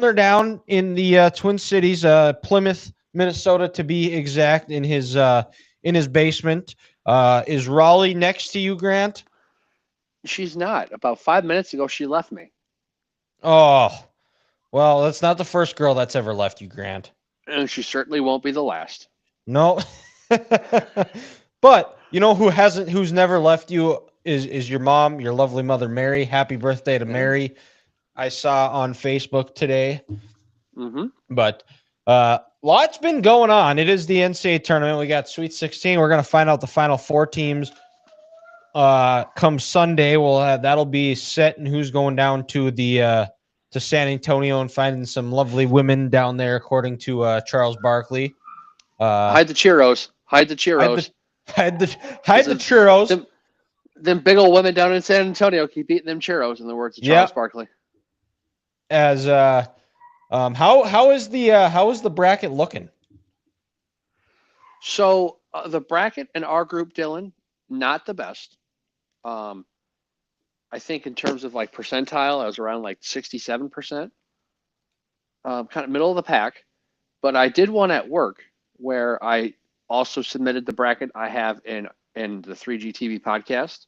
They're down in the Twin Cities, Plymouth, Minnesota, to be exact, in his basement. Is Raleigh next to you, Grant? She's not. About 5 minutes ago, she left me, Oh, well, that's not the first girl that's ever left you, Grant. and she certainly won't be the last. No. But you know who's never left you is your mom, your lovely mother Mary. Happy birthday to Okay. Mary. I saw on Facebook today. Mm-hmm. But lots been going on. It is the NCAA tournament. We got Sweet 16. We're gonna find out the final four teams come Sunday. That'll be set and who's going down to the to San Antonio and finding some lovely women down there, according to Charles Barkley. Hide the churros. Hide the Hide the churros. hide the churros. Them big old women down in San Antonio keep eating them churros, in the words of Charles Yep. Barkley. As how is the bracket looking? So the bracket in our group, Dylan, not the best. Um, I think in terms of like percentile, I was around like 67%, kind of middle of the pack. But I did one at work where I also submitted the bracket I have in the 3G TV podcast.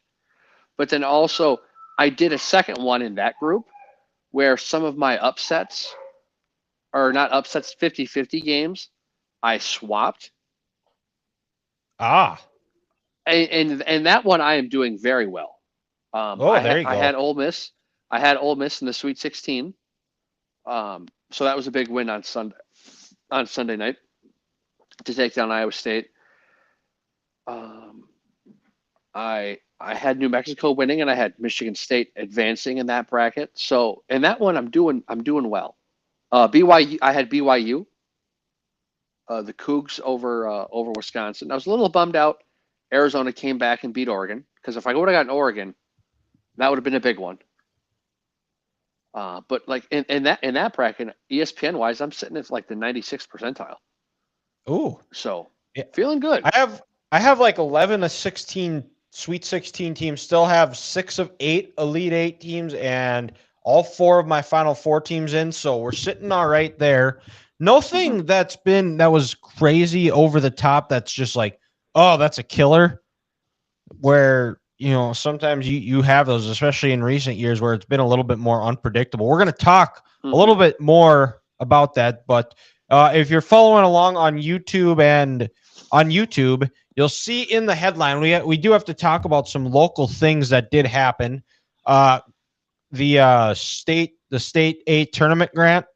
But then also I did a second one in that group where some of my upsets, or not upsets, 50-50 games, I swapped. Ah. And that one I am doing very well. Oh, there you I go. had Ole Miss. I had Ole Miss in the Sweet 16. So that was a big win on Sunday night to take down Iowa State. I had New Mexico winning, and I had Michigan State advancing in that bracket. So in that one, I'm doing well. BYU, I had BYU, the Cougs over Wisconsin. I was a little bummed out. Arizona came back and beat Oregon, because if I would have gotten Oregon, that would have been a big one. But like in that bracket, ESPN wise, I'm sitting at like the 96th percentile. Ooh. So Yeah. feeling good. I have like 11 of 16 Sweet 16 teams. Still have 6 of 8 Elite 8 teams, and all 4 of my Final Four teams in. So we're sitting all right there. Nothing that was crazy over the top. That's just like, oh, that's a killer. Where sometimes you have those, especially in recent years, where it's been a little bit more unpredictable. We're going to talk a little bit more about that, but if you're following along on YouTube, you'll see in the headline we do have to talk about some local things that did happen. The state 8 tournament, Grant.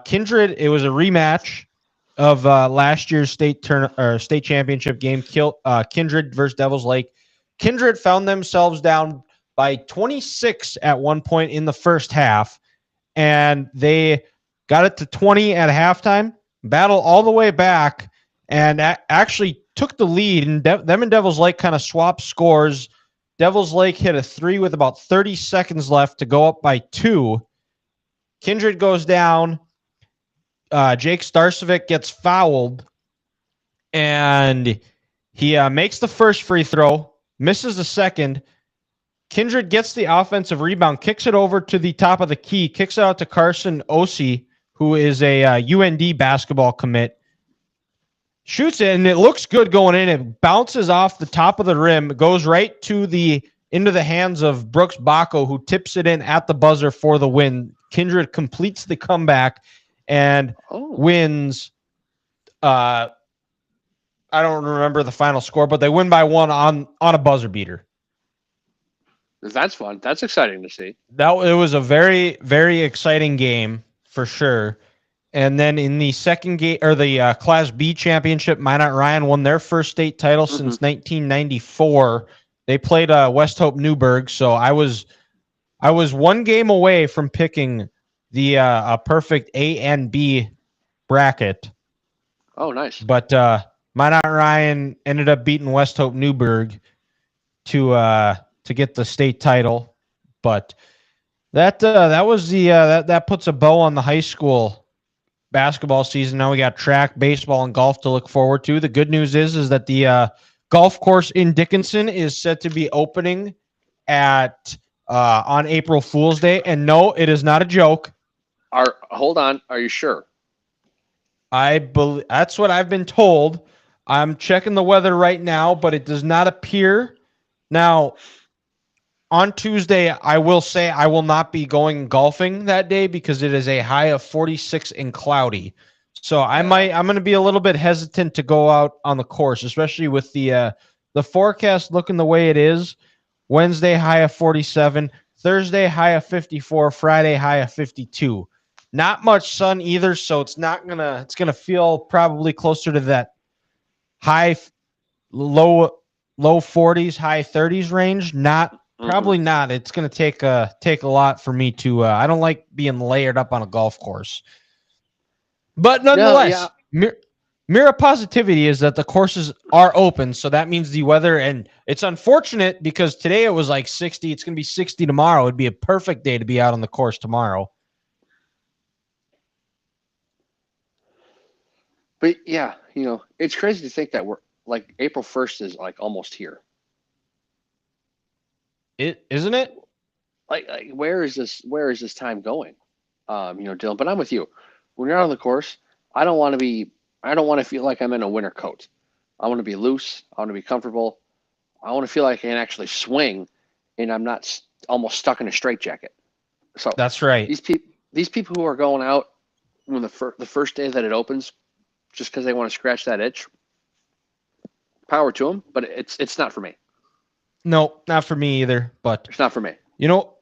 Kindred, it was a rematch of last year's state championship game. Kindred versus Devils Lake. Kindred found themselves down by 26 at one point in the first half, and they got it to 20 at halftime, battled all the way back, and actually took the lead. And them and Devils Lake kind of swapped scores. Devils Lake hit a 3 with about 30 seconds left to go up by 2. Kindred goes down. Jake Starcevic gets fouled, and he makes the first free throw, misses the second. Kindred gets the offensive rebound, kicks it over to the top of the key, kicks it out to Carson Osi, who is a UND basketball commit. Shoots it, and it looks good going in. It bounces off the top of the rim, goes right into the hands of Brooks Bacco, who tips it in at the buzzer for the win. Kindred completes the comeback and wins. I don't remember the final score, but they win by 1 on a buzzer beater. That's fun. That's exciting to see. It was a very, very exciting game for sure. And then in the second game, or the Class B championship, Minot Ryan won their first state title since 1994. They played West Hope Newburgh, so I was one game away from picking the a perfect A and B bracket. Oh, nice. But Minot Ryan ended up beating West Hope Newburgh to get the state title. But that was that puts a bow on the high school basketball season. Now we got track, baseball, and golf to look forward to. The good news is that the golf course in Dickinson is set to be opening at on April Fool's Day. And no, it is not a joke. Hold on. Are you sure? I believe that's what I've been told. I'm checking the weather right now, but it does not appear. Now, on Tuesday, I will say I will not be going golfing that day because it is a high of 46 and cloudy. So Yeah. I'm going to be a little bit hesitant to go out on the course, especially with the forecast looking the way it is. Wednesday high of 47, Thursday high of 54, Friday high of 52. Not much sun either, so it's gonna feel probably closer to that high low low 40s, high 30s range. Not Hmm. probably not. It's gonna take a lot for me to. I don't like being layered up on a golf course, but No. Yeah. nonetheless, mirror positivity is that the courses are open, so that means the weather. And it's unfortunate because today it was like 60. It's gonna be 60 tomorrow. It'd be a perfect day to be out on the course tomorrow. But yeah, it's crazy to think that we're like April 1st is like almost here. It isn't it? Like where is this time going? Dylan. But I'm with you. When you're out on the course, I don't want to be. I don't want to feel like I'm in a winter coat. I want to be loose. I want to be comfortable. I want to feel like I can actually swing, and I'm not almost stuck in a straitjacket. So That's right. these people who are going out when the first day that it opens, just because they want to scratch that itch, power to them. But it's not for me. No, not for me either. But It's not for me. you know,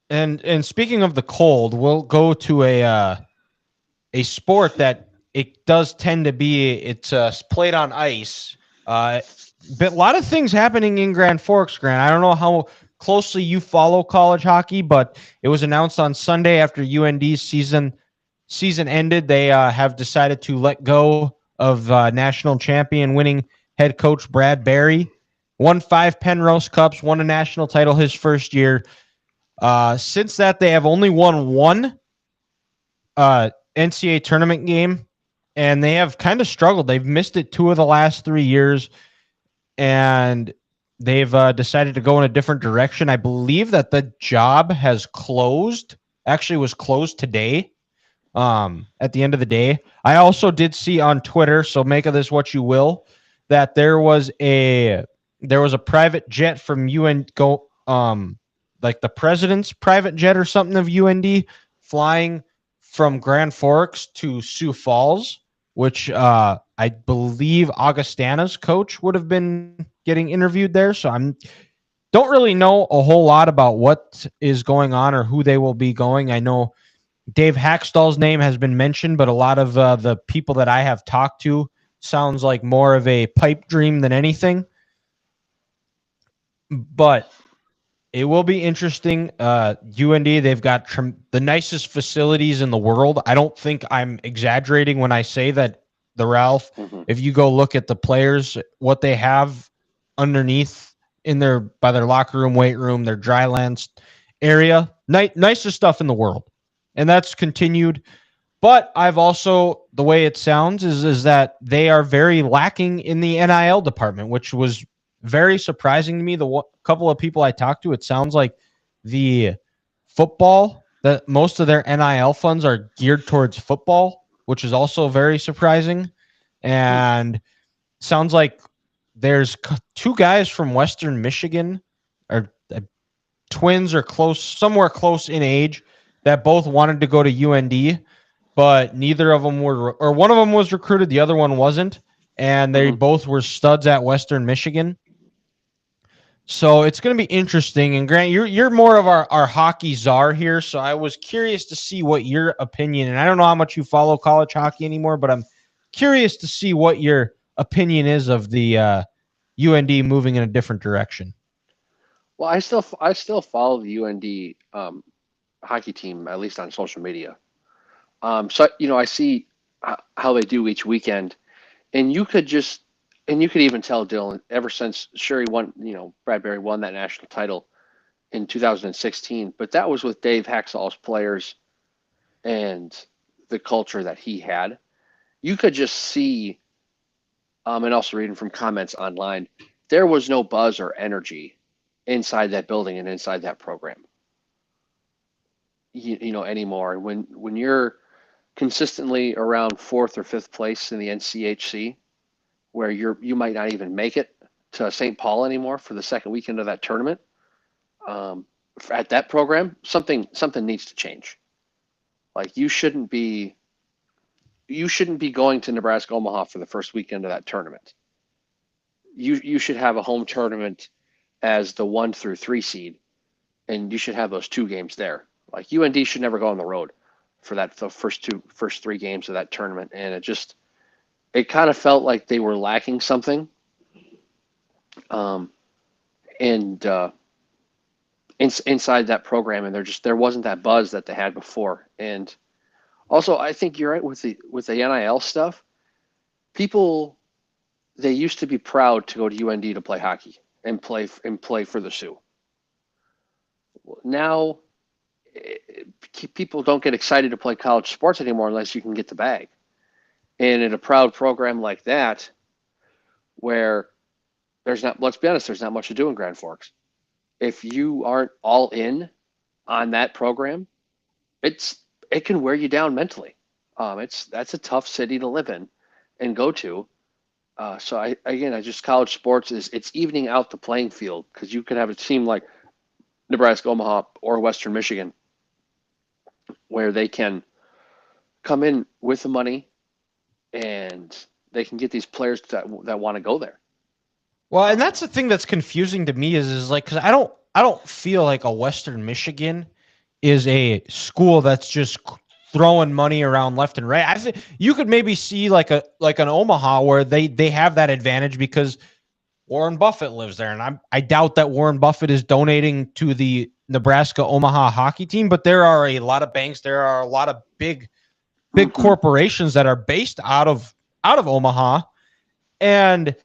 and speaking of the cold, we'll go to a sport that it does tend to be. It's played on ice. But a lot of things happening in Grand Forks, Grant. I don't know how closely you follow college hockey, but it was announced on Sunday after UND's season ended. They have decided to let go of national champion winning head coach Brad Berry. Won 5 Penrose Cups, won a national title his first year. Since that, they have only won one NCAA tournament game, and they have kind of struggled. They've missed it 2 of the last 3 years, and they've decided to go in a different direction. I believe that the job has closed. Actually, was closed today. At the end of the day, I also did see on Twitter. So make of this what you will. That there was a private jet from UN go like the president's private jet or something of UND flying from Grand Forks to Sioux Falls, which I believe Augustana's coach would have been getting interviewed there. So I'm don't really know a whole lot about what is going on or who they will be going. I know Dave Hackstall's name has been mentioned, but a lot of the people that I have talked to sounds like more of a pipe dream than anything. But it will be interesting. UND, they've got the nicest facilities in the world. I don't think I'm exaggerating when I say that the Ralph, Hmm. if you go look at the players, what they have underneath in by their locker room, weight room, their dry lands area, nicest stuff in the world. And that's continued. But I've also the way it sounds is that they are very lacking in the NIL department, which was very surprising to me. Couple of people I talked to, it sounds like the football that most of their NIL funds are geared towards football, which is also very surprising. Hmm. And sounds like there's two guys from Western Michigan, or twins, or close somewhere close in age, that both wanted to go to UND, but neither of them were, or one of them was recruited, the other one wasn't, and they Hmm. both were studs at Western Michigan. So it's going to be interesting. And Grant, you're more of our hockey czar here, so I was curious to see what your opinion. And I don't know how much you follow college hockey anymore, but I'm curious to see what your opinion is of the UND moving in a different direction. Well, I still follow the UND hockey team at least on social media. So I see how they do each weekend, and you could even tell Dylan ever since Sherry won, Bradbury won that national title in 2016, but that was with Dave Haxall's players and the culture that he had. You could just see, and also reading from comments online, there was no buzz or energy inside that building and inside that program. anymore. And when you're consistently around fourth or fifth place in the NCHC, where you might not even make it to St. Paul anymore for the second weekend of that tournament, um, at that program, something needs to change. Like you shouldn't be going to Nebraska Omaha for the first weekend of that tournament. You should have a home tournament as the 1 through 3 seed, and you should have those 2 games there. Like UND should never go on the road for the first 3 games of that tournament, and it kind of felt like they were lacking something, and inside that program, and there wasn't that buzz that they had before. And also, I think you're right with the NIL stuff. People, they used to be proud to go to UND to play hockey and play for the Sioux. Now, people don't get excited to play college sports anymore unless you can get the bag. And in a proud program like that, where let's be honest, there's not much to do in Grand Forks. If you aren't all in on that program, it can wear you down mentally. That's a tough city to live in and go to. So college sports it's evening out the playing field, because you could have a team like Nebraska Omaha or Western Michigan where they can come in with the money and they can get these players that want to go there. Well, and that's the thing that's confusing to me is like, because I don't feel like a Western Michigan is a school that's just throwing money around left and right. I think you could maybe see like an Omaha where they have that advantage because Warren Buffett lives there, and I doubt that Warren Buffett is donating to the Nebraska Omaha hockey team. But there are a lot of banks, there are a lot of big corporations that are based out of Omaha, and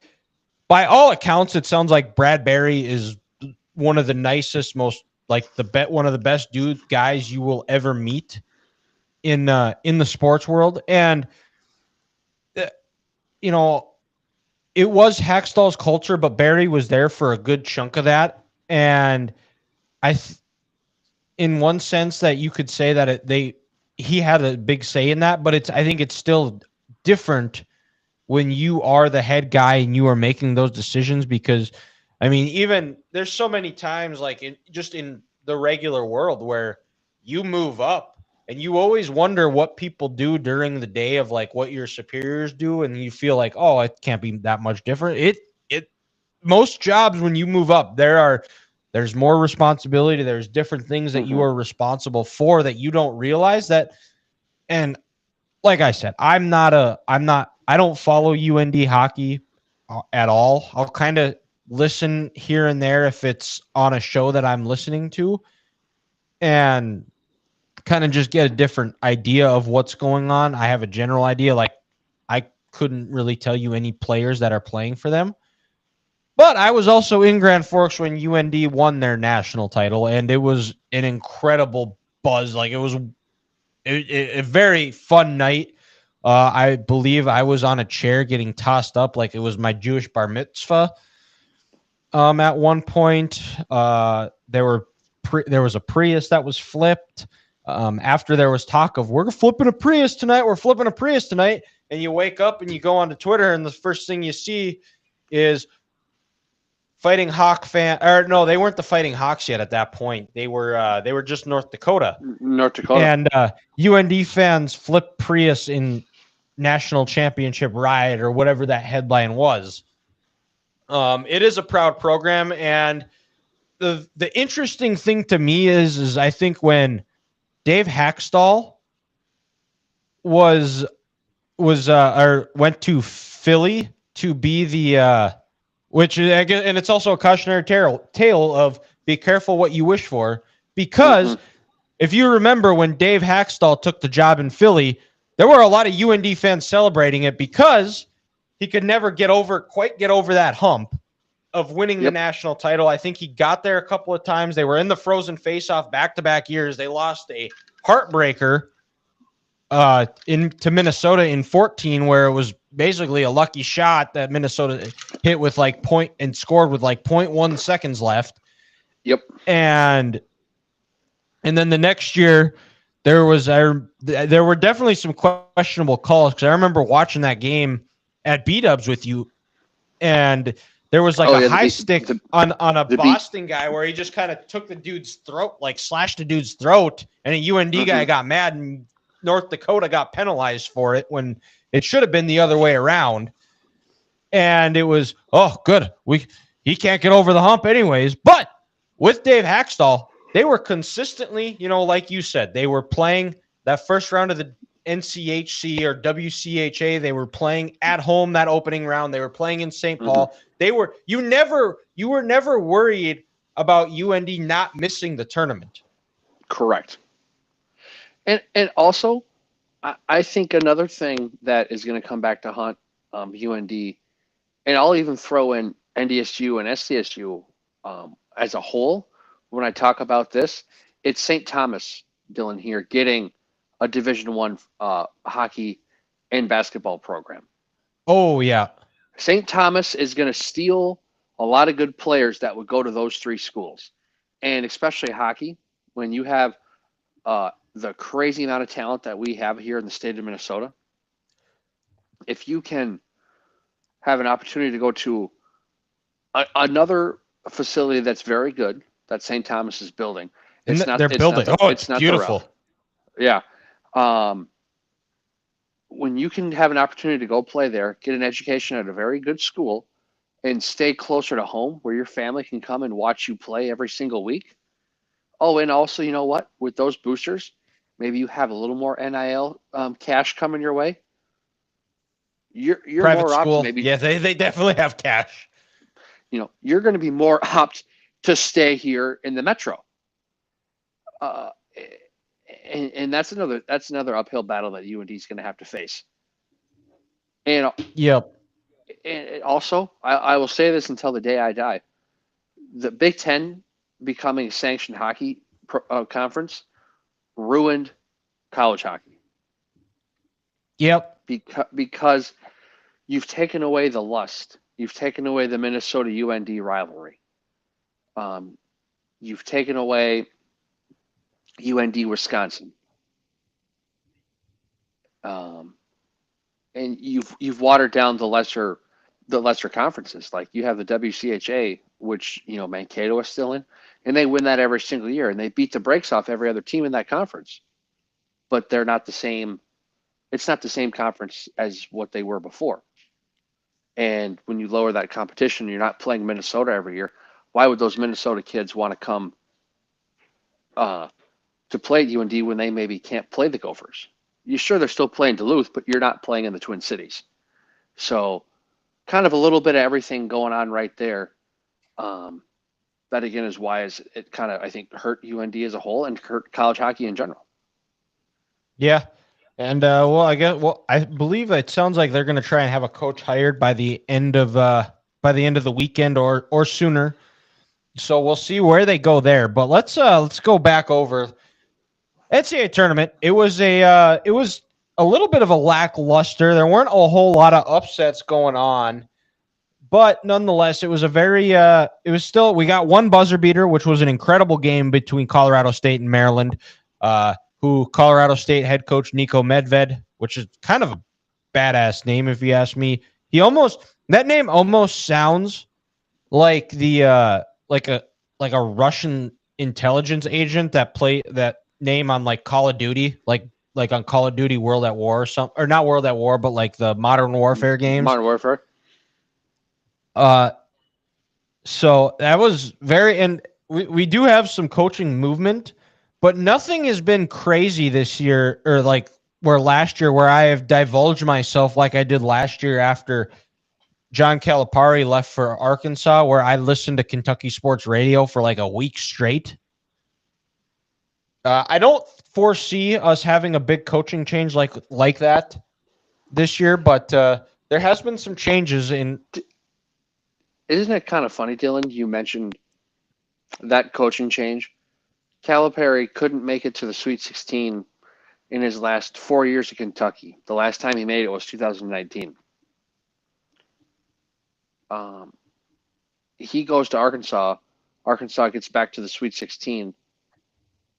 by all accounts, it sounds like Brad Berry is one of the nicest, most like one of the best guys you will ever meet in the sports world. And it was Hackstall's culture, but Barry was there for a good chunk of that. And in one sense that you could say that he had a big say in that, but I think it's still different when you are the head guy and you are making those decisions, because I mean, even there's so many times like in the regular world where you move up and you always wonder what people do during the day of like what your superiors do. And you feel like, oh, it can't be that much different. Most jobs when you move up, there's more responsibility. There's different things that you are responsible for that you don't realize that. And like I said, I don't follow UND hockey at all. I'll kind of listen here and there if it's on a show that I'm listening to, and kind of just get a different idea of what's going on. I have a general idea. Like, I couldn't really tell you any players that are playing for them. But I was also in Grand Forks when UND won their national title, and it was an incredible buzz. Like, it was a very fun night. I believe I was on a chair getting tossed up like it was my Jewish bar mitzvah. At one point, there was a Prius that was flipped. After there was talk of we're flipping a Prius tonight, and you wake up and you go onto Twitter, and the first thing you see is Fighting Hawk fan, or no, they weren't the Fighting Hawks yet at that point. They were just North Dakota. And UND fans flipped Prius in national championship riot or whatever that headline was. It is a proud program, and the interesting thing to me is I think when Dave Hackstall went to Philly to be the which is, and it's also a cautionary tale of be careful what you wish for, because if you remember when Dave Hackstall took the job in Philly, there were a lot of UND fans celebrating it because he could never quite get over that hump of winning the national title. I think he got there a couple of times. They were in the Frozen Face-Off back-to-back years. They lost a heartbreaker to Minnesota in 2014, where it was basically a lucky shot that Minnesota hit with and scored with 0.1 seconds left. Yep. And And then the next year, there were definitely some questionable calls because I remember watching that game at B Dubs with you, and there was like Oh a yeah, high stick on a the beat. Boston guy where he just kind of took the dude's throat, like slashed the dude's throat, and a UND guy Mm-hmm. got mad, and North Dakota got penalized for it when it should have been the other way around. And it was, oh, good, he can't get over the hump anyways. But with Dave Hackstall, they were consistently, like you said, they were playing that first round of the NCHC or WCHA. They were playing at home that opening round. They were playing in St. Mm-hmm. Paul. You were never worried about UND not missing the tournament. Correct. And also, I think another thing that is going to come back to haunt UND, and I'll even throw in NDSU and SDSU as a whole when I talk about this. It's St. Thomas, Dylan, here getting a Division I hockey and basketball program. Oh yeah. St. Thomas is going to steal a lot of good players that would go to those three schools, and especially hockey. When you have the crazy amount of talent that we have here in the state of Minnesota, if you can have an opportunity to go to another facility that's very good that St. Thomas is building, And it's not they're it's not building. the Oh, it's it's not the Ralph. beautiful. Yeah. Um, when you can have an opportunity to go play there, get an education at a very good school, and stay closer to home where your family can come and watch you play every single week. Oh, and also, you know what? With those boosters, maybe you have a little more NIL cash coming your way. You're Private more apt to school. maybe, Yeah, they definitely have cash. you're going to be more apt to stay here in the metro. Uh, and that's another uphill battle that UND is going to have to face. And Yep. and also, I will say this until the day I die: the Big Ten becoming a sanctioned hockey conference ruined college hockey Yep. because you've taken away the lust, you've taken away the Minnesota UND rivalry, um, you've taken away UND Wisconsin, um, and you've watered down the lesser conferences. Like you have the WCHA, which Mankato is still in, and they win that every single year, and they beat the brakes off every other team in that conference. But they're not the same. It's not the same conference as what they were before. And when you lower that competition, you're not playing Minnesota every year. Why would those Minnesota kids want to come uh, to play at UND when they maybe can't play the Gophers? You sure they're still playing Duluth, but you're not playing in the Twin Cities. So kind of a little bit of everything going on right there. Um, that again is why it kind of I think hurt UND as a whole and hurt college hockey in general. Yeah. And I believe it sounds like they're going to try and have a coach hired by the end of the weekend or sooner. So we'll see where they go there. But let's go back over NCAA tournament. It was a little bit of a lackluster. There weren't a whole lot of upsets going on, but nonetheless, it was still, we got one buzzer beater, which was an incredible game between Colorado State and Maryland. Who Colorado State head coach Nico Medved, which is kind of a badass name if you ask me. That name almost sounds like the like a Russian intelligence agent that name on like Call of Duty, like on Call of Duty World at War or something, or not World at War, but like the Modern Warfare games. Modern Warfare. Uh, so that was and we do have some coaching movement, but nothing has been crazy this year or like where last year where I have divulged myself like I did last year after John Calipari left for Arkansas, where I listened to Kentucky sports radio for like a week straight. I don't foresee us having a big coaching change like that this year, but there has been some changes in. Isn't it kind of funny, Dylan? You mentioned that coaching change. Calipari couldn't make it to the Sweet 16 in his last 4 years at Kentucky. The last time he made it was 2019. Um, he goes to Arkansas. Arkansas gets back to the Sweet 16,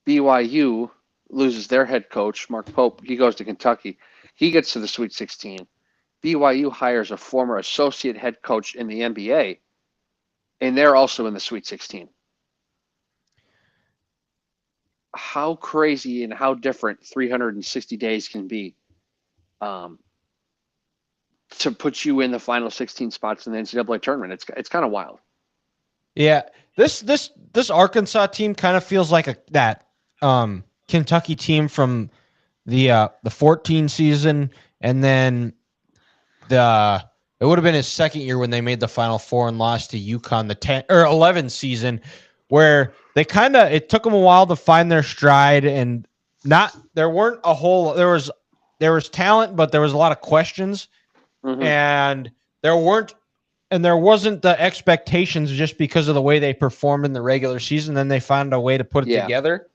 BYU loses their head coach, Mark Pope. He goes to Kentucky. He gets to the Sweet 16. BYU hires a former associate head coach in the NBA, and they're also in the Sweet 16. How crazy and how different 360 days can be, um, to put you in the final 16 spots in the NCAA tournament. It's kind of wild. Yeah, this Arkansas team kind of feels like that Kentucky team from the 14 season, and then it would have been his second year when they made the Final Four and lost to UConn the 10 or 11 season, where they it took them a while to find their stride, and there weren't a whole there was talent, but there was a lot of questions, and there wasn't the expectations just because of the way they performed in the regular season. Then they found a way to put it together.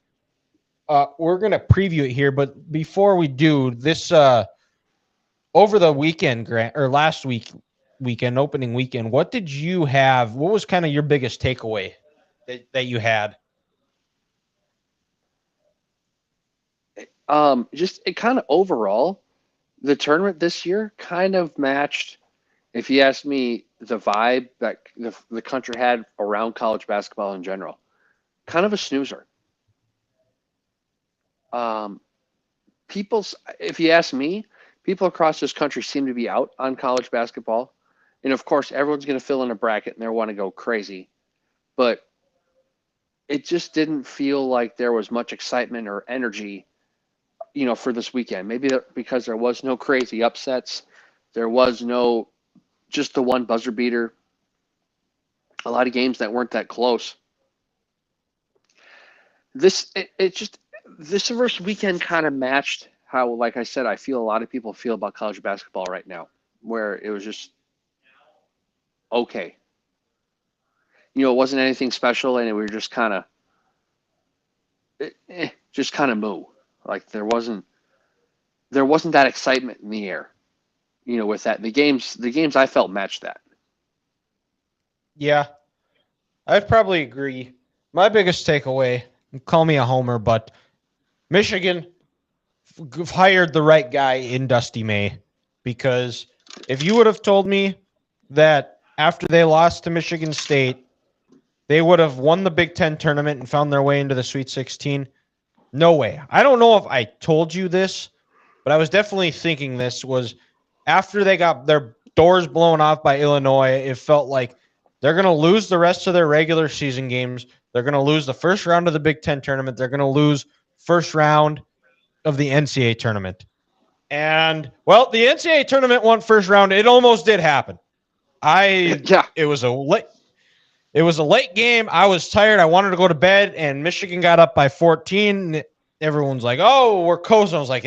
We're going to preview it here, but before we do this, over the weekend, or last weekend, opening weekend, what did you have? What was kind of your biggest takeaway that you had? Just it kind of overall, the tournament this year kind of matched, if you ask me, the vibe that the country had around college basketball in general. Kind of a snoozer. If you ask me, people across this country seem to be out on college basketball. And of course, everyone's going to fill in a bracket and they want to go crazy. But it just didn't feel like there was much excitement or energy, for this weekend. Maybe because there was no crazy upsets. There was no just the one buzzer beater. A lot of games that weren't that close. This first weekend kind of matched how, like I said, I feel a lot of people feel about college basketball right now, where it was just okay. It wasn't anything special, and we were just kind of moo. Like there wasn't that excitement in the air, with that. The games I felt matched that. Yeah, I'd probably agree. My biggest takeaway, call me a homer, but Michigan hired the right guy in Dusty May, because if you would have told me that after they lost to Michigan State, they would have won the Big Ten tournament and found their way into the Sweet 16, no way. I don't know if I told you this, but I was definitely thinking this was after they got their doors blown off by Illinois. It felt like they're going to lose the rest of their regular season games. They're going to lose the first round of the Big Ten tournament. They're going to lose first round of the NCAA tournament. And, well, the NCAA tournament won first round. It almost did happen. It was a late game. I was tired. I wanted to go to bed, and Michigan got up by 14. Everyone's like, "Oh, we're coasting." I was like,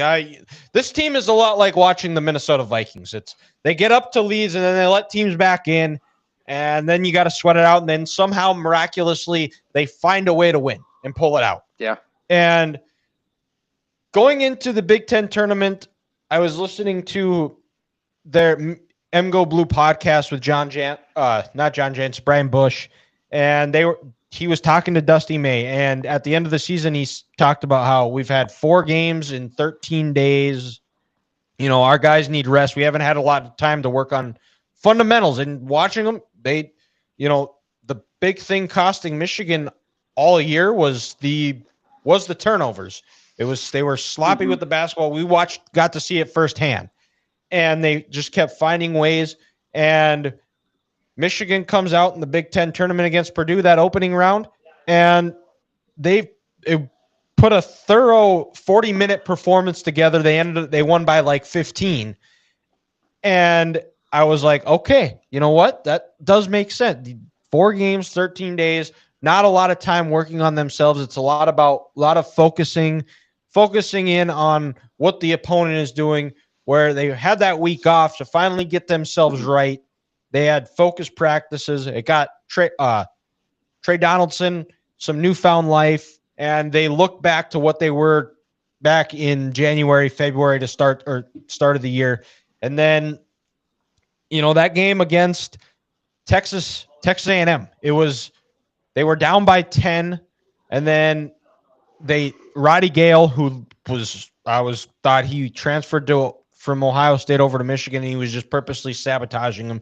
"This team is a lot like watching the Minnesota Vikings. They get up to leads, and then they let teams back in, and then you got to sweat it out, and then somehow miraculously they find a way to win and pull it out." Yeah. And going into the Big Ten tournament, I was listening to their MGO Blue podcast with not John Jantz, Brian Bush, and he was talking to Dusty May, and at the end of the season, he talked about how we've had 4 games in 13 days. Our guys need rest. We haven't had a lot of time to work on fundamentals, and watching them, the big thing costing Michigan all year was the turnovers. They were sloppy with the basketball. We got to see it firsthand. And they just kept finding ways. And Michigan comes out in the Big Ten tournament against Purdue, that opening round, and they put a thorough 40-minute performance together. They won by like 15. And I was like, okay, you know what? That does make sense. 4 games, 13 days, not a lot of time working on themselves. It's a lot of focusing in on what the opponent is doing, where they had that week off to finally get themselves right. They had focused practices. It got Trey Donaldson some newfound life, and they look back to what they were back in January, February to start of the year. And then, that game against Texas A&M, they were down by 10, and then Roddy Gale, who thought he transferred from Ohio State over to Michigan, and he was just purposely sabotaging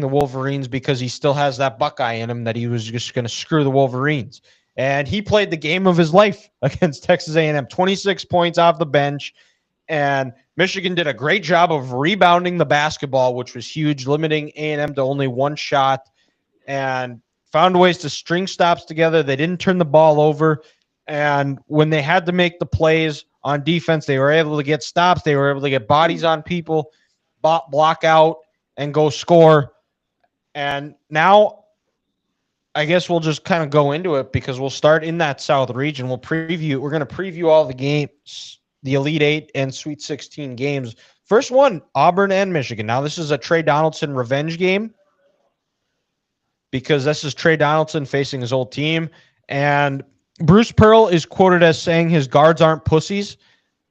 the Wolverines because he still has that Buckeye in him that he was just going to screw the Wolverines. And he played the game of his life against Texas A&M, 26 points off the bench. And Michigan did a great job of rebounding the basketball, which was huge, limiting A&M to only one shot, and found ways to string stops together. They didn't turn the ball over. And when they had to make the plays on defense, they were able to get stops. They were able to get bodies on people, block out, and go score. And now I guess we'll just kind of go into it because we'll start in that South region. We're going to preview all the games, the Elite Eight and Sweet 16 games. First one, Auburn and Michigan. Now this is a Trey Donaldson revenge game because this is Trey Donaldson facing his old team. And Bruce Pearl is quoted as saying his guards aren't pussies.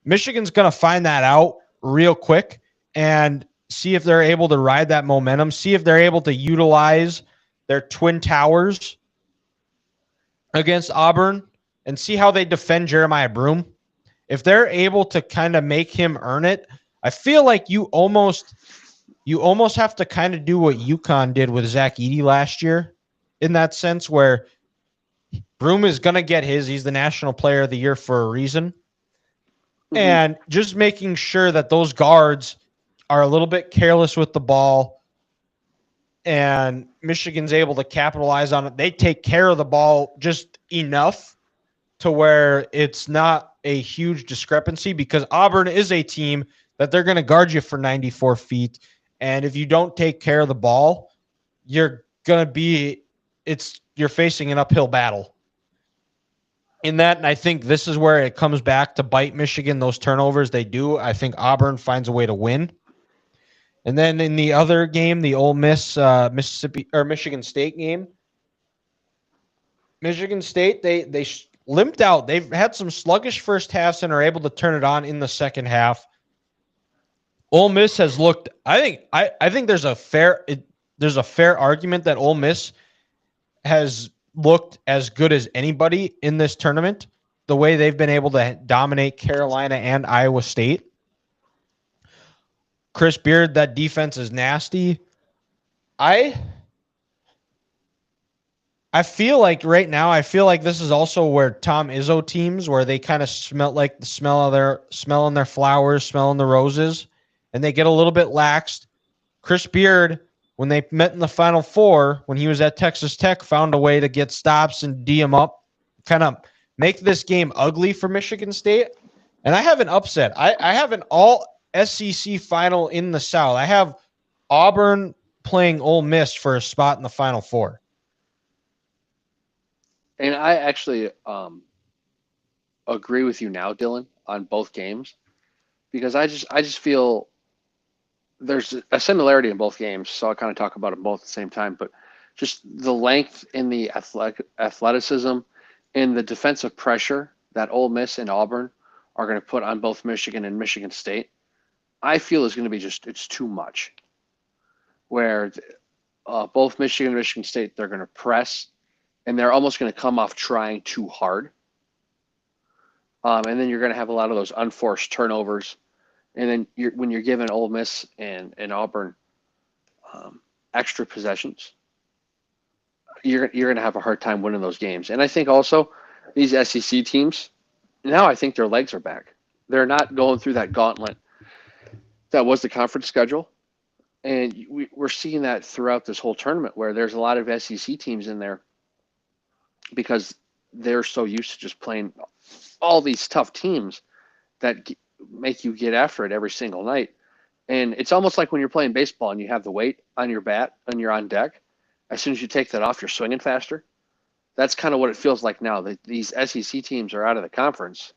Michigan's going to find that out real quick and see if they're able to ride that momentum, see if they're able to utilize their twin towers against Auburn, and see how they defend Jeremiah Broome. If they're able to kind of make him earn it, I feel like you almost have to kind of do what UConn did with Zach Edey last year in that sense, where Broome is going to get his. He's the National Player of the Year for a reason. Mm-hmm. And just making sure that those guards are a little bit careless with the ball, and Michigan's able to capitalize on it. They take care of the ball just enough to where it's not a huge discrepancy, because Auburn is a team that they're going to guard you for 94 feet. And if you don't take care of the ball, you're facing an uphill battle in that. And I think this is where it comes back to bite Michigan. Those turnovers they do. I think Auburn finds a way to win. And then in the other game, the Ole Miss Michigan State game, Michigan State, they limped out. They've had some sluggish first halves and are able to turn it on in the second half. Ole Miss has looked. I think there's a fair argument that Ole Miss has looked as good as anybody in this tournament. The way they've been able to dominate Carolina and Iowa State. Chris Beard, that defense is nasty. I feel like right now, this is also where Tom Izzo teams, where they kind of smell smelling their flowers, smelling the roses, and they get a little bit laxed. Chris Beard, when they met in the Final Four, when he was at Texas Tech, found a way to get stops and D them up, kind of make this game ugly for Michigan State. And I have an upset. I have an all SEC final in the South. I have Auburn playing Ole Miss for a spot in the Final Four. And I actually agree with you now, Dylan, on both games, because I just feel there's a similarity in both games. So I kind of talk about them both at the same time, but just the length in the athleticism and the defensive pressure that Ole Miss and Auburn are going to put on both Michigan and Michigan State, I feel is going to be it's too much. Where both Michigan and Michigan State, they're going to press, and they're almost going to come off trying too hard. And then you're going to have a lot of those unforced turnovers. And then when you're giving Ole Miss and Auburn extra possessions, you're going to have a hard time winning those games. And I think also these SEC teams, now I think their legs are back. They're not going through that gauntlet that was the conference schedule. And we're seeing that throughout this whole tournament, where there's a lot of SEC teams in there because they're so used to just playing all these tough teams that make you get after it every single night. And it's almost like when you're playing baseball and you have the weight on your bat and you're on deck. As soon as you take that off, you're swinging faster. That's kind of what it feels like now. These SEC teams are out of the conference,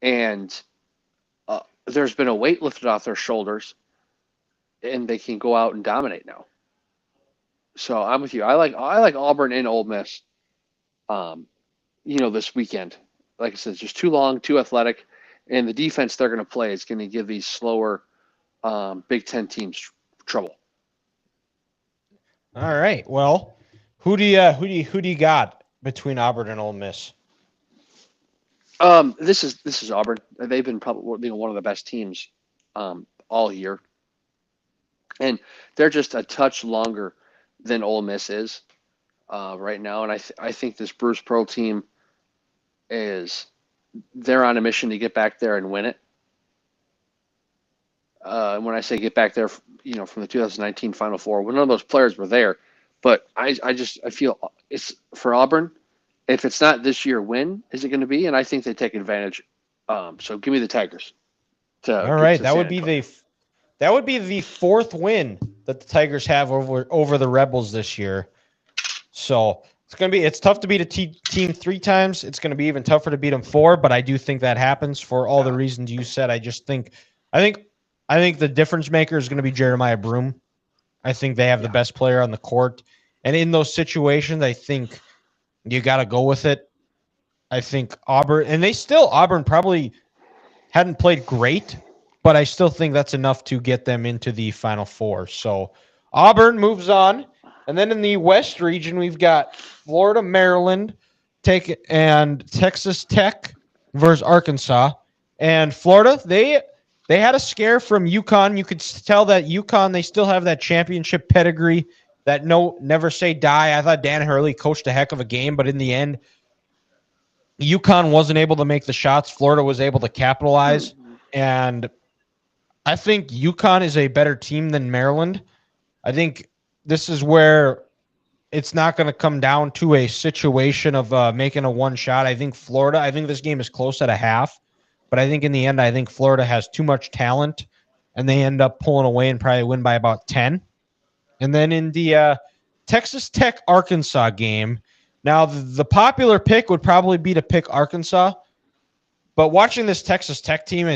and there's been a weight lifted off their shoulders, and they can go out and dominate now. So I'm with you. I like Auburn and Ole Miss. This weekend, like I said, it's just too long, too athletic, and the defense they're going to play is going to give these slower Big Ten teams trouble. All right. Well, who do you got between Auburn and Ole Miss? This is Auburn. They've been probably one of the best teams all year, and they're just a touch longer than Ole Miss is right now. And I think this Bruce Pearl team is they're on a mission to get back there and win it. And when I say get back there, from the 2019 Final Four, well, none of those players were there, but I feel it's for Auburn. If it's not this year, when is it going to be? And I think they take advantage. So give me the Tigers to All get right, to San Antonio. that would be the fourth win that the Tigers have over the Rebels this year. So it's tough to beat a team 3 times. It's going to be even tougher to beat them 4, but I do think that happens for all the reasons you said. I think the difference maker is going to be Jeremiah Broome. I think they have the best player on the court, and in those situations, I think you got to go with it. I think Auburn probably hadn't played great, but I still think that's enough to get them into the Final Four. So Auburn moves on. And then in the West region, we've got Florida, Maryland, and Texas Tech versus Arkansas. And Florida, they had a scare from UConn. You could tell that UConn, they still have that championship pedigree, that never say die. I thought Dan Hurley coached a heck of a game, but in the end, UConn wasn't able to make the shots. Florida was able to capitalize. And I think UConn is a better team than Maryland. I think this is where it's not going to come down to a situation of making a one shot. I think this game is close at a half, but I think in the end, I think Florida has too much talent, and they end up pulling away and probably win by about 10. And then in the Texas Tech Arkansas game, now the popular pick would probably be to pick Arkansas, but watching this Texas Tech team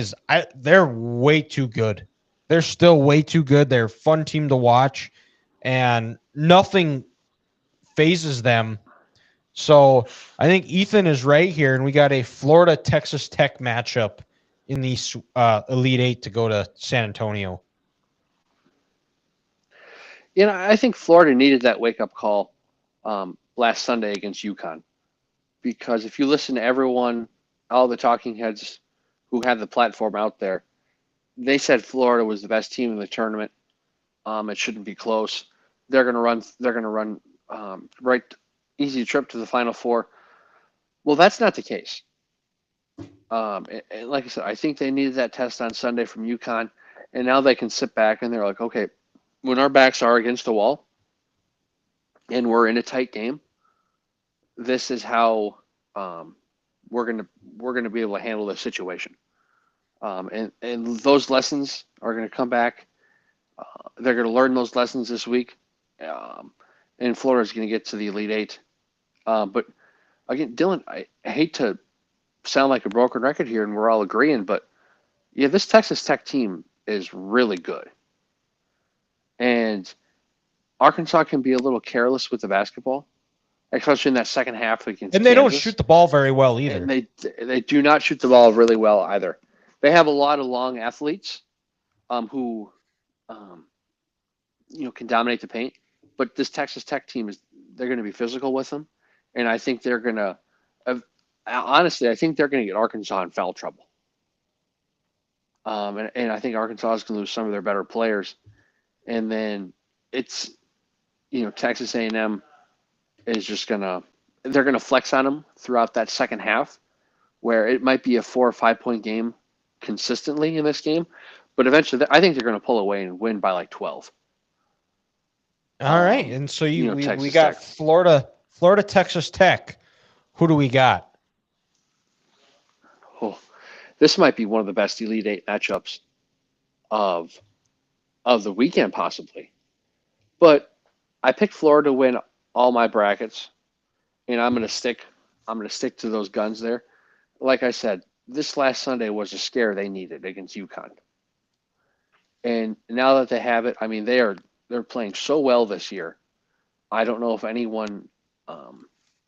they're way too good. They're still way too good. They're a fun team to watch, and nothing phases them. So I think Ethan is right here, and we got a Florida Texas Tech matchup in the Elite Eight to go to San Antonio. I think Florida needed that wake up call last Sunday against UConn, because if you listen to everyone, all the talking heads who had the platform out there, they said Florida was the best team in the tournament. It shouldn't be close. They're going to run right easy trip to the Final Four. Well, that's not the case. And like I said, I think they needed that test on Sunday from UConn, and now they can sit back and they're like, okay, when our backs are against the wall and we're in a tight game, this is how we're gonna be able to handle this situation. And those lessons are going to come back. They're going to learn those lessons this week, and Florida's going to get to the Elite Eight. But again, Dylan, I hate to sound like a broken record here, and we're all agreeing, but yeah, this Texas Tech team is really good, and Arkansas can be a little careless with the basketball, especially in that second half against And they Kansas. don't shoot the ball very well either. And they do not shoot the ball really well either. They have a lot of long athletes who can dominate the paint, but this Texas Tech team they're going to be physical with them, and I think they're going to honestly, I think they're going to get Arkansas in foul trouble. And I think Arkansas is going to lose some of their better players, and then it's Texas A&M is just they're going to flex on them throughout that second half, where it might be a 4 or 5 point game consistently in this game, but eventually I think they're going to pull away and win by like 12. All right, and so we got Tech. Florida Texas Tech. Who do we got? Oh, this might be one of the best Elite Eight matchups of the weekend, possibly. But I picked Florida to win all my brackets, and I'm going to stick to those guns there. Like I said, this last Sunday was a scare they needed against UConn. And now that they have it, I mean, they're playing so well this year. I don't know if anyone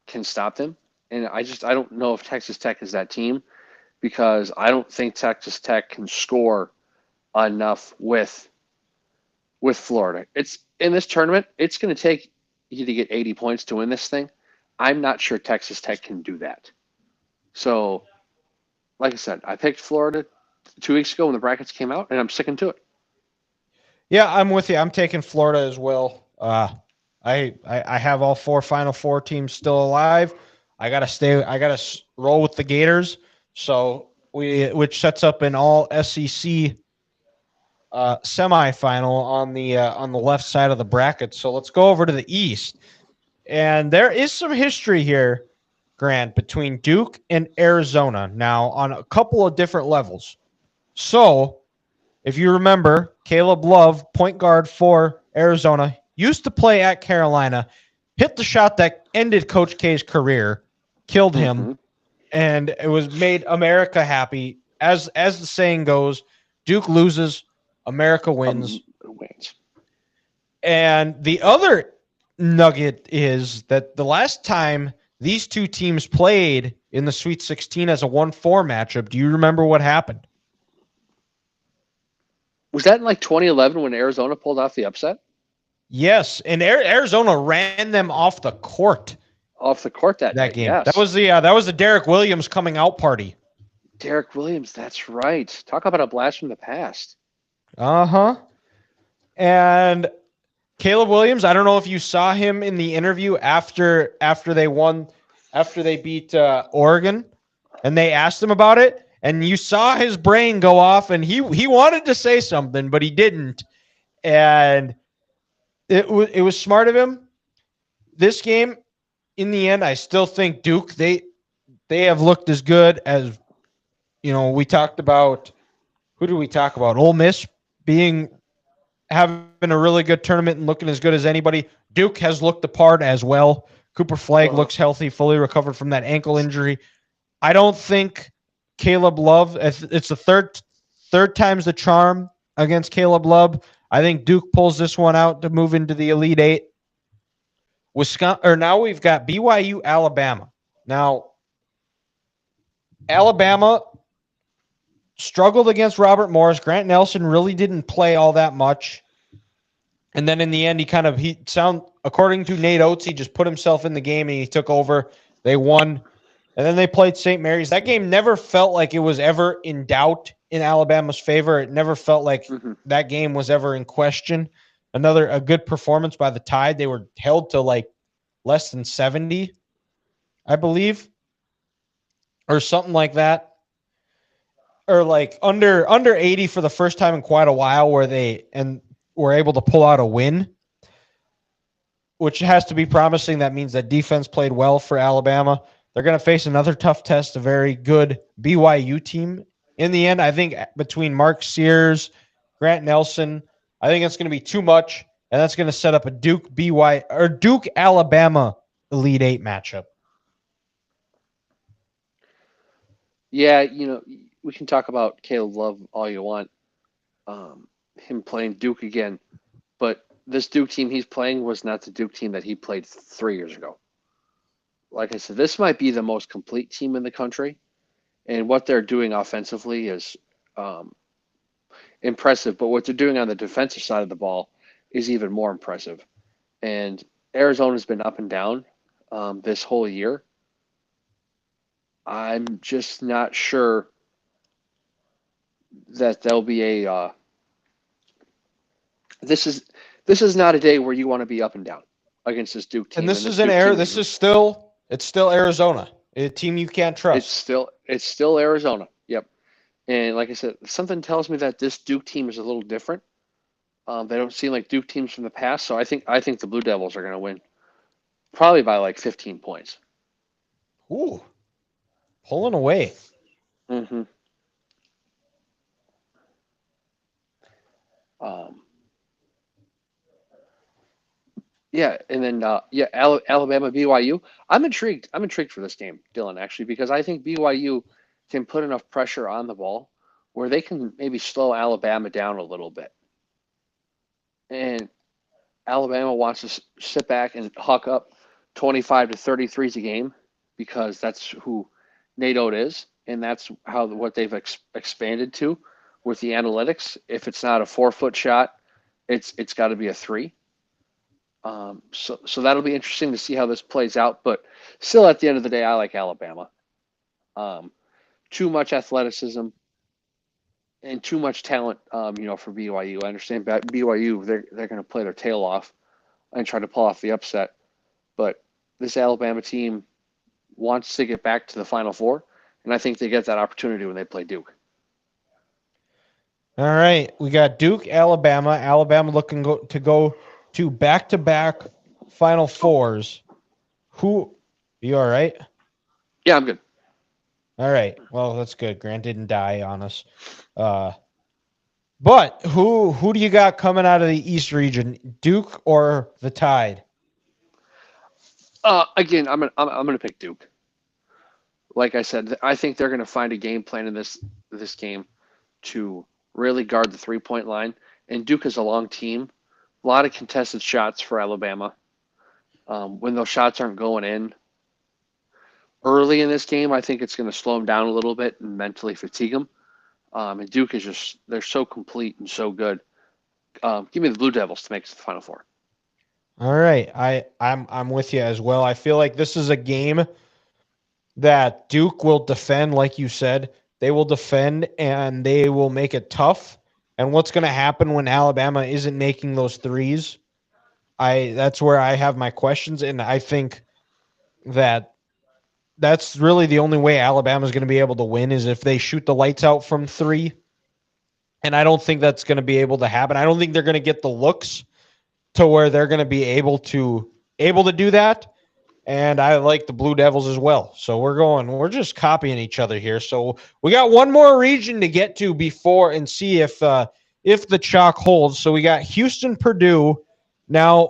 can stop them. And I don't know if Texas Tech is that team, because I don't think Texas Tech can score enough with Florida. It's in this tournament, it's going to take you to get 80 points to win this thing. I'm not sure Texas Tech can do that. So, like I said, I picked Florida 2 weeks ago when the brackets came out, and I'm sticking to it. Yeah, I'm with you. I'm taking Florida as well. I have all four Final Four teams still alive. I gotta stay. I gotta roll with the Gators. So which sets up an all SEC semifinal on the left side of the bracket. So let's go over to the East, and there is some history here, Grant, between Duke and Arizona. Now on a couple of different levels. So if you remember, Caleb Love, point guard for Arizona, used to play at Carolina, hit the shot that ended Coach K's career, killed him, Mm-hmm. and it was made America happy. As the saying goes, Duke loses, America wins. Wins. And the other nugget is that the last time these two teams played in the Sweet 16 as a 1-4 matchup, do you remember what happened? Was that in like 2011 when Arizona pulled off the upset? Yes, and Arizona ran them off the court Off the court that that night, game. That yes. was the Derek Williams coming out party. Derek Williams, that's right. Talk about a blast from the past. Uh-huh. And Caleb Williams, I don't know if you saw him in the interview after they beat Oregon, and they asked him about it, and you saw his brain go off, and he wanted to say something, but he didn't, and it was smart of him. This game, in the end, I still think Duke they have looked as good as we talked about. Who did we talk about? Ole Miss being having a really good tournament and looking as good as anybody. Duke has looked the part as well. Cooper Flagg Uh-huh. looks healthy, fully recovered from that ankle injury. I don't think Caleb Love. It's the third time's the charm against Caleb Love. I think Duke pulls this one out to move into the Elite Eight. Wisconsin, or now we've got BYU, Alabama. Now, Alabama struggled against Robert Morris. Grant Nelson really didn't play all that much. And then in the end, according to Nate Oates, he just put himself in the game and he took over. They won. And then they played St. Mary's. That game never felt like it was ever in doubt in Alabama's favor. It never felt like Mm-hmm. that game was ever in question. A good performance by the Tide. They were held to like less than 70, I believe, or something like that. Or like under 80 for the first time in quite a while, where they were able to pull out a win, which has to be promising. That means that defense played well for Alabama. They're going to face another tough test, a very good BYU team. In the end, I think between Mark Sears, Grant Nelson, I think it's going to be too much, and that's going to set up a Duke Alabama Elite Eight matchup. Yeah, we can talk about Caleb Love all you want. Him playing Duke again, but this Duke team he's playing was not the Duke team that he played 3 years ago. Like I said, this might be the most complete team in the country, and what they're doing offensively is um, impressive. But what they're doing on the defensive side of the ball is even more impressive. And Arizona's been up and down this whole year. I'm just not sure that there'll be a. This is not a day where you want to be up and down against this Duke And team. this And this is an Duke air. team This is is still Arizona, a team you can't it's trust. still it's still Arizona. Yep. And like I said, something tells me that this Duke team is a little different. They don't seem like Duke teams from the past, so I think the Blue Devils are going to win, probably by like 15 points. Ooh, pulling away. Mm-hmm. Um, yeah, and then Alabama BYU. I'm intrigued. I'm intrigued for this game, Dylan, actually, because I think BYU can put enough pressure on the ball where they can maybe slow Alabama down a little bit. And Alabama wants to sit back and huck up 25 to 33s a game because that's who Nate Oat is, and that's what they've expanded to with the analytics. If it's not a 4-foot shot, it's got to be a three. So that'll be interesting to see how this plays out. But still, at the end of the day, I like Alabama. Um, Too much athleticism and too much talent, for BYU. I understand BYU, they're going to play their tail off and try to pull off the upset. But this Alabama team wants to get back to the Final Four, and I think they get that opportunity when they play Duke. All right, we got Duke, Alabama. Alabama looking to go to back-to-back Final Fours. Who? You all right? Yeah, I'm good. All right. Well, that's good. Grant didn't die on us. Uh, but who do you got coming out of the East region? Duke or the Tide? Again, I'm gonna pick Duke. Like I said, I think they're gonna find a game plan in this game to really guard the 3 point line. And Duke is a long team. A lot of contested shots for Alabama. When those shots aren't going in early in this game, I think it's going to slow them down a little bit and mentally fatigue them. And Duke is just, they're so complete and so good. Give me the Blue Devils to make it to the Final Four. All right. I'm with you as well. I feel like this is a game that Duke will defend, like you said. They will defend and they will make it tough. And what's going to happen when Alabama isn't making those threes? That's where I have my questions, and I think that that's really the only way Alabama is going to be able to win is if they shoot the lights out from three. And I don't think that's going to be able to happen. I don't think they're going to get the looks to where they're going to be able to do that. And I like the Blue Devils as well. So we're just copying each other here. So we got one more region to get to before and see if the chalk holds. So we got Houston, Purdue. Now,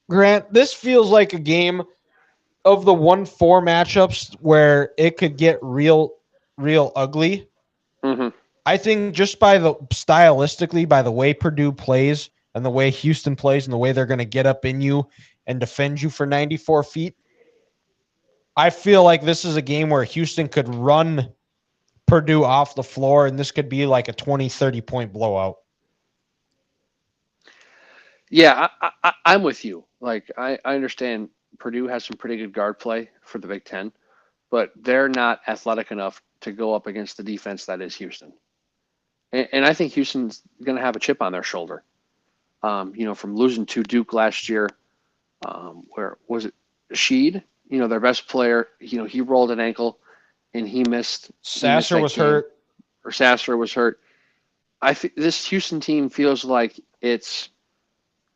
Grant, this feels like a game of the 1-4 matchups where it could get real ugly. Mm-hmm. I think just by the stylistically, by the way Purdue plays and the way Houston plays and the way they're going to get up in you and defend you for 94 feet, I feel like this is a game where Houston could run Purdue off the floor, and this could be like a 20, 30-point blowout. Yeah, I'm with you. Like, I understand Purdue has some pretty good guard play for the Big Ten, but they're not athletic enough to go up against the defense that is Houston. And I think Houston's going to have a chip on their shoulder. From losing to Duke last year, where was it? Sheed, their best player, he rolled an ankle and Sasser was hurt. Or Sasser was hurt. This Houston team feels like it's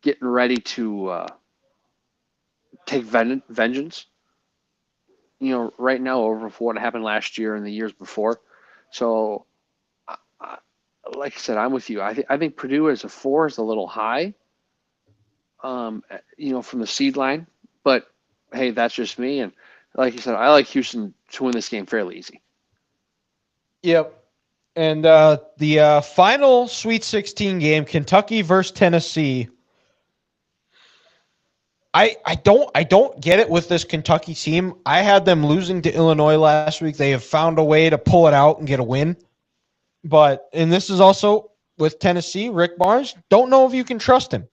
getting ready to take vengeance. Right now over what happened last year and the years before. So, like I said, I'm with you. I think Purdue as a 4 is a little high. From the seed line, but hey, that's just me. And like you said, I like Houston to win this game fairly easy. Yep. And the final Sweet 16 game, Kentucky versus Tennessee. I don't get it with this Kentucky team. I had them losing to Illinois last week. They have found a way to pull it out and get a win. And this is also with Tennessee, Rick Barnes. Don't know if you can trust him.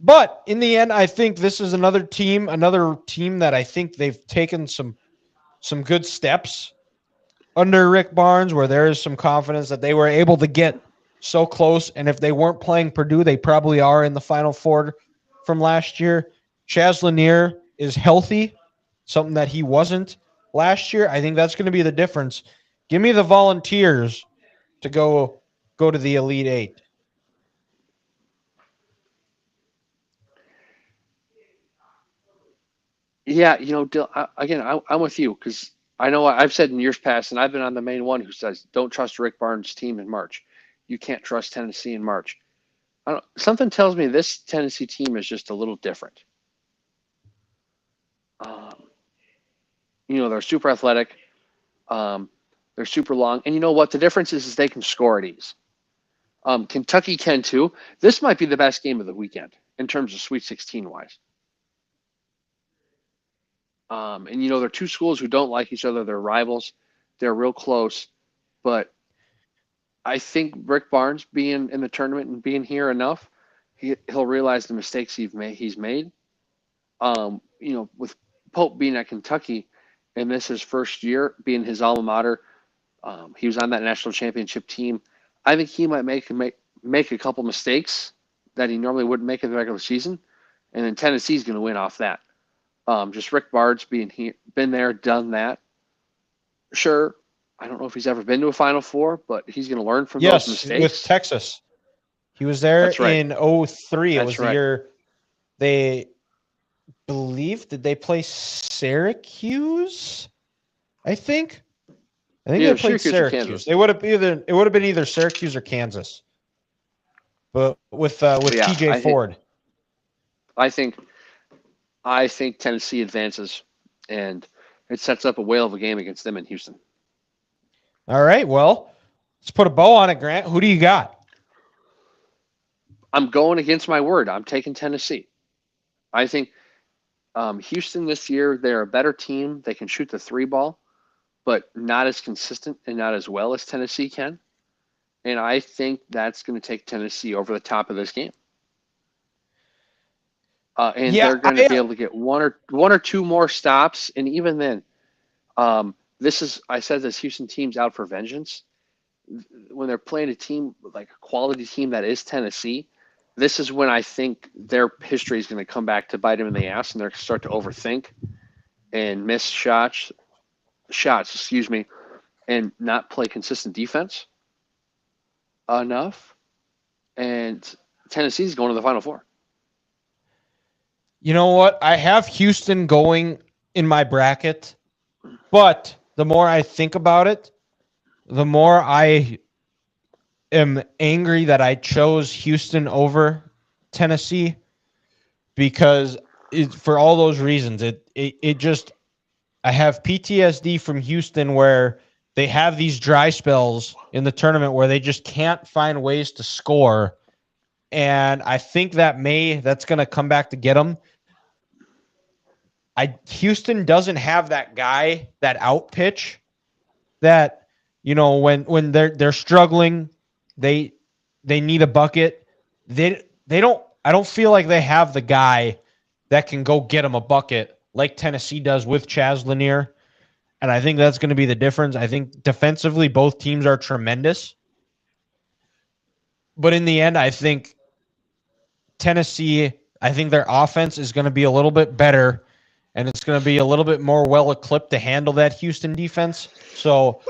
But in the end, I think this is another team that I think they've taken some good steps under Rick Barnes, where there is some confidence that they were able to get so close. And if they weren't playing Purdue, they probably are in the Final Four from last year. Chaz Lanier is healthy, something that he wasn't last year. I think that's going to be the difference. Give me the Volunteers to go to the Elite Eight. Yeah, Dill, I'm with you because I know I've said in years past, and I've been on the main one who says don't trust Rick Barnes' team in March. You can't trust Tennessee in March. Something tells me this Tennessee team is just a little different. Um, they're super athletic. Um, they're super long, and you know what? The difference is they can score at ease. Kentucky can too. This might be the best game of the weekend in terms of Sweet 16 wise. And they're two schools who don't like each other. They're rivals. They're real close. But I think Rick Barnes being in the tournament and being here enough, he'll realize the mistakes he's made. With Pope being at Kentucky, and this his first year being his alma mater, he was on that national championship team. I think he might make a couple mistakes that he normally wouldn't make in the regular season, and then Tennessee's going to win off that. Just Rick Barnes been there, done that. Sure, I don't know if he's ever been to a Final Four, but he's going to learn from those Yes, with mistakes. Texas. He was there That's right. in 03. It That's was the right. year they did they play Syracuse? I think they Either played Syracuse or Syracuse. Kansas. It would have been either Syracuse or Kansas. But with But yeah, TJ Ford. I think Tennessee advances, and it sets up a whale of a game against them in Houston. All right, well, let's put a bow on it, Grant. Who do you got? I'm going against my word. I'm taking Tennessee. I think Houston this year, they're a better team. They can shoot the three ball, but not as consistent and not as well as Tennessee can. And I think that's going to take Tennessee over the top of this game. And they're going to be able to get one or two more stops. And even then, I said this Houston team's out for vengeance. When they're playing a team like a quality team that is Tennessee, this is when I think their history is going to come back to bite them in the ass, and they're going to start to overthink and miss shots, and not play consistent defense enough. And Tennessee's going to the Final Four. You know what? I have Houston going in my bracket, but the more I think about it, the more I am angry that I chose Houston over Tennessee, because for all those reasons. It just, I have PTSD from Houston, where they have these dry spells in the tournament where they just can't find ways to score. And I think that's going to come back to get them. Houston doesn't have that guy, that out pitch that, when they're struggling, they need a bucket. They don't, I don't feel like they have the guy that can go get them a bucket like Tennessee does with Chaz Lanier. And I think that's going to be the difference. I think defensively, both teams are tremendous. But in the end, I think Tennessee, I think their offense is going to be a little bit better, and it's going to be a little bit more well-equipped to handle that Houston defense. So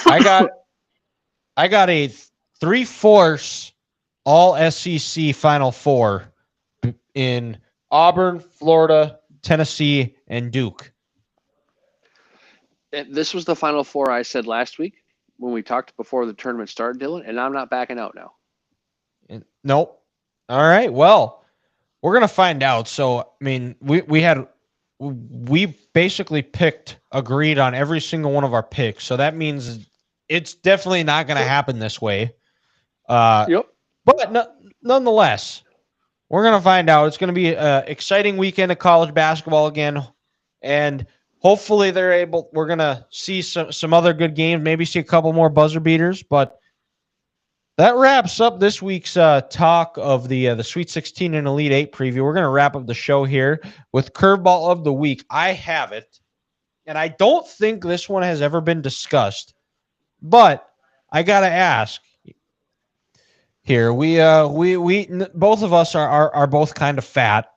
I got a 3/4 all SEC Final Four in Auburn, Florida, Tennessee, and Duke. This was the Final Four I said last week when we talked before the tournament started, Dylan, and I'm not backing out now. Nope. All right. Well, we're gonna find out. So, I mean, we basically agreed on every single one of our picks. So that means it's definitely not going to happen this way. Yep. But nonetheless, we're going to find out. It's going to be an exciting weekend of college basketball again. And hopefully we're going to see some other good games, maybe see a couple more buzzer beaters. But that wraps up this week's talk of the Sweet 16 and Elite 8 preview. We're going to wrap up the show here with Curveball of the Week. I have it, and I don't think this one has ever been discussed, but I got to ask here. We both of us are both kind of fat.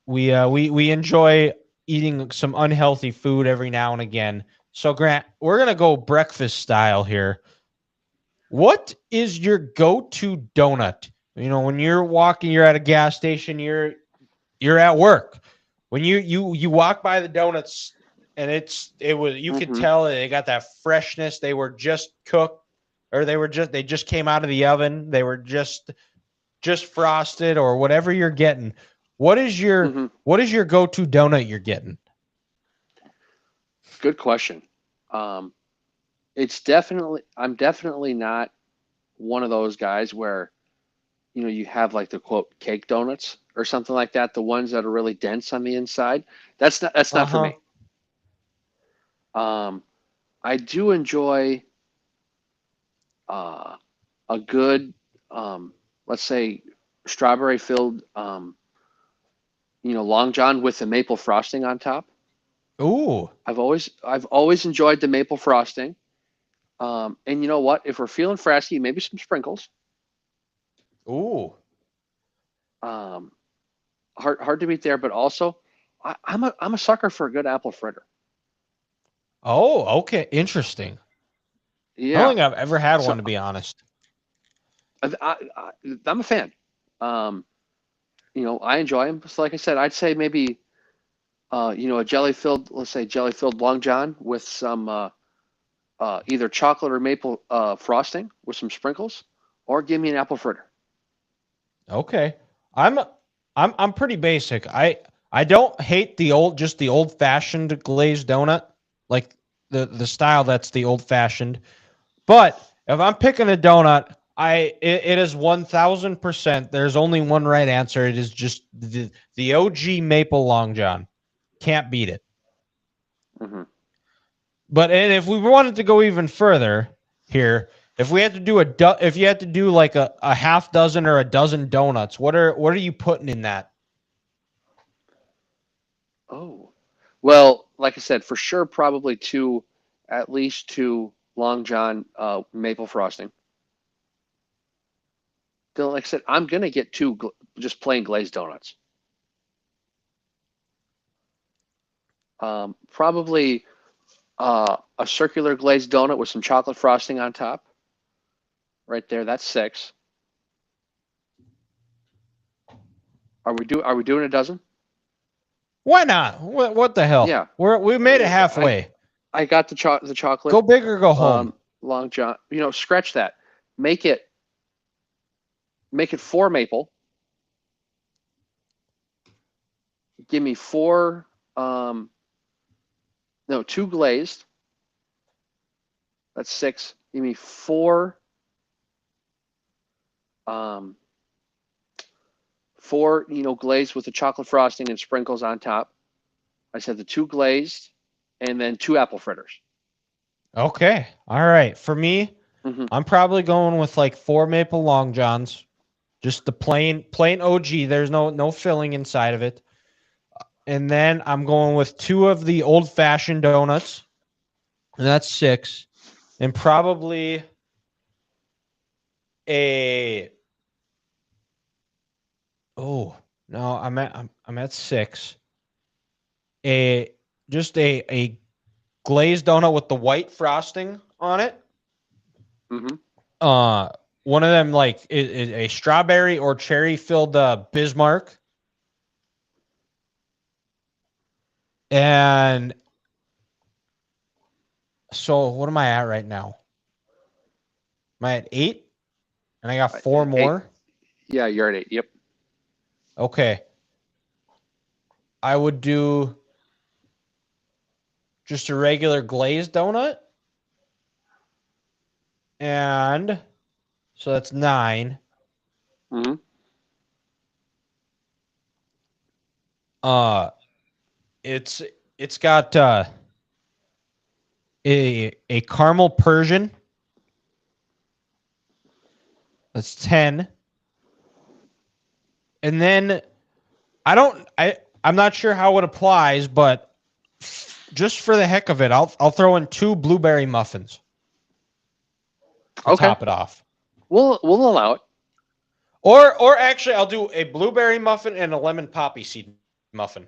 We enjoy eating some unhealthy food every now and again. So, Grant, we're going to go breakfast style here. What is your go-to donut? When you're walking, you're at a gas station, you're at work. When you walk by the donuts, and you could tell they got that freshness. They were just cooked, or they just came out of the oven. They were just frosted, or whatever you're getting. What is your go-to donut you're getting? Good question. I'm definitely not one of those guys where, you have like the quote cake donuts or something like that. The ones that are really dense on the inside. That's not for me. I do enjoy a good, let's say, strawberry filled, Long John with the maple frosting on top. Ooh. I've always enjoyed the maple frosting. And you know what? If we're feeling frosty, maybe some sprinkles. Ooh. Hard to beat there, but also I'm a sucker for a good apple fritter. Oh, okay. Interesting. I don't Yeah. think I've ever had So one, to be honest. I'm a fan. I enjoy them. So like I said, I'd say maybe a let's say jelly filled Long John with some either chocolate or maple frosting with some sprinkles, or give me an apple fritter. Okay. I'm I'm pretty basic. I don't hate the old fashioned glazed donut, like the style that's the old fashioned. But if I'm picking a donut, it is 1000%. There's only one right answer. It is just the OG maple long john. Can't beat it. Mm-hmm. But and if we wanted to go even further here, if we had to do if you had to do like a half dozen or a dozen donuts, what are you putting in that? Oh, well, like I said, for sure, probably at least two Long John maple frosting. Then, like I said, I'm gonna get two just plain glazed donuts. Probably a circular glazed donut with some chocolate frosting on top. Right there, that's six. Are we doing a dozen? Why not? What the hell? Yeah, We made it halfway. I got the chocolate Go big or go home. Long John. Scratch that. Make it four maple. Give me four. No, two glazed. That's six. Give me four. Four. Glazed with the chocolate frosting and sprinkles on top. I said the two glazed, and then two apple fritters. Okay. All right. For me, Mm-hmm. I'm probably going with like 4 maple long johns. Just the plain OG. There's no filling inside of it. And then I'm going with 2 of the old fashioned donuts. And that's 6. And probably a oh no, I'm at 6. A just a glazed donut with the white frosting on it. Mm-hmm. One of them like is a strawberry or cherry filled Bismarck. And so what am I at right now? Am I at 8? And I got 4 Eight. more. Yeah, you're at 8. Yep. Okay. I would do just a regular glazed donut. And so that's 9. Mm-hmm. It's got a caramel Persian. That's 10. And then I'm not sure how it applies, but just for the heck of it, I'll throw in 2 blueberry muffins to top it off. We'll allow it. Or actually, I'll do a blueberry muffin and a lemon poppy seed muffin.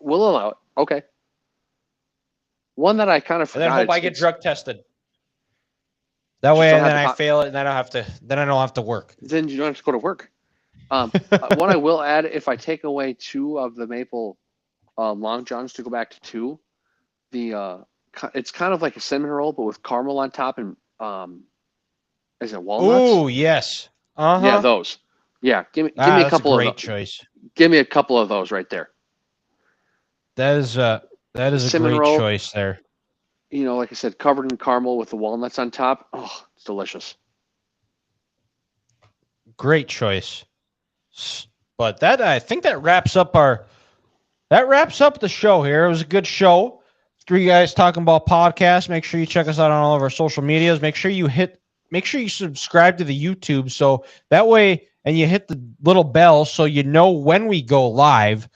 We'll allow it. Okay. One that I kind of forgot. And then hope I get drug tested. That way, and then I fail it, and I don't have to work. Then you don't have to go to work. One I will add, if I take away 2 of the maple long johns to go back to 2, it's kind of like a cinnamon roll, but with caramel on top and is it walnuts? Ooh, yes. Yeah, those. Yeah, give me a couple of those. Great choice. Give me a couple of those right there. That is a great choice there. Like I said, covered in caramel with the walnuts on top. Oh, it's delicious. Great choice. But I think that wraps up the show here. It was a good show. 3 guys talking about podcasts. Make sure you check us out on all of our social medias. Make sure you subscribe to the YouTube so that way and you hit the little bell so you know when we go live.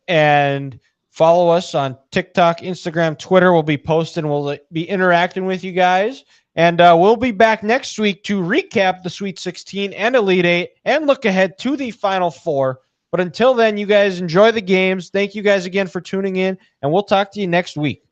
And follow us on TikTok, Instagram, Twitter. We'll be posting. We'll be interacting with you guys. And we'll be back next week to recap the Sweet 16 and Elite 8 and look ahead to the Final Four. But until then, you guys enjoy the games. Thank you guys again for tuning in, and we'll talk to you next week.